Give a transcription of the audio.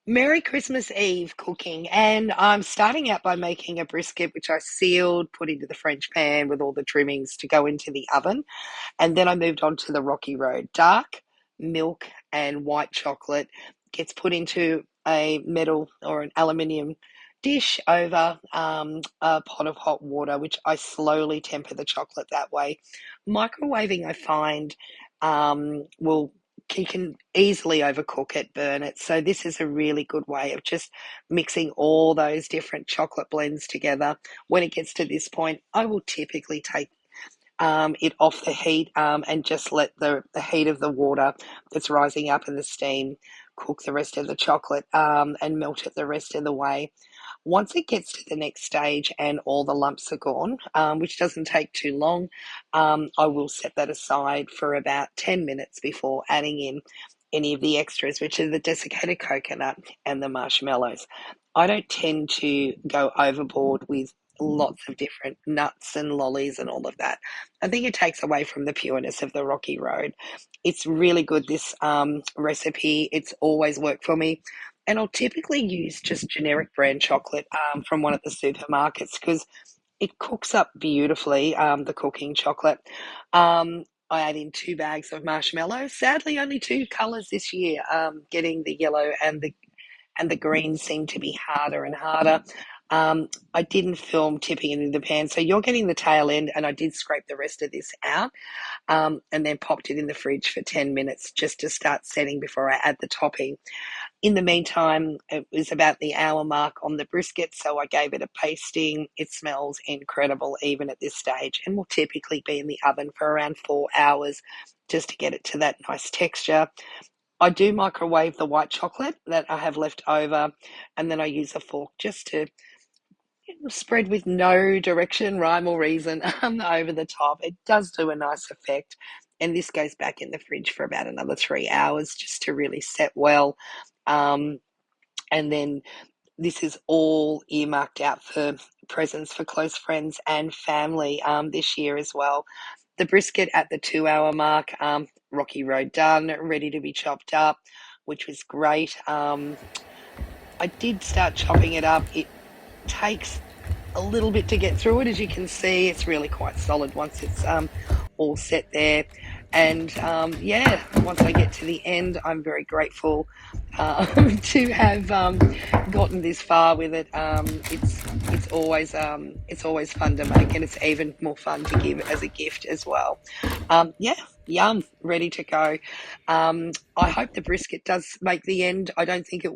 Merry Christmas Eve cooking, and I'm starting out by making a brisket, which I sealed, put into the French pan with all the trimmings to go into the oven. And then I moved on to the Rocky Road. Dark milk and white chocolate gets put into a metal or an aluminium dish over a pot of hot water, which I slowly temper the chocolate that way. Microwaving, I find, will you can easily overcook it, burn it. So this is a really good way of just mixing all those different chocolate blends together. When it gets to this point, I will typically take it off the heat and just let the heat of the water that's rising up in the steam cook the rest of the chocolate and melt it the rest of the way. Once it gets to the next stage and all the lumps are gone, which doesn't take too long, I will set that aside for about 10 minutes before adding in any of the extras, which are the desiccated coconut and the marshmallows. I don't tend to go overboard with lots of different nuts and lollies and all of that. I think it takes away from the pureness of the Rocky Road. It's really good, this recipe. It's always worked for me. And I'll typically use just generic brand chocolate from one of the supermarkets because it cooks up beautifully, the cooking chocolate. I add in 2 bags of marshmallows. Sadly, only two colours this year. Getting the yellow and the green seem to be harder and harder. I didn't film tipping it in the pan, so you're getting the tail end, and I did scrape the rest of this out and then popped it in the fridge for 10 minutes just to start setting before I add the topping. In the meantime, it was about the hour mark on the brisket, so I gave it a pasting. It smells incredible even at this stage and will typically be in the oven for around 4 hours just to get it to that nice texture. I do microwave the white chocolate that I have left over, and then I use a fork just to spread with no direction, rhyme or reason over the top. It does do a nice effect. And this goes back in the fridge for about another 3 hours just to really set well. Um, and then this is all earmarked out for presents for close friends and family this year as well. The brisket at the 2 hour mark, Rocky Road done, ready to be chopped up, which was great. I did start chopping it up. It takes a little bit to get through it. As you can see, it's really quite solid once it's all set there. And yeah, once I get to the end, I'm very grateful to have gotten this far with it. It's always fun to make, and it's even more fun to give as a gift as well. Yeah, yum, ready to go. I hope the brisket does make the end. I don't think it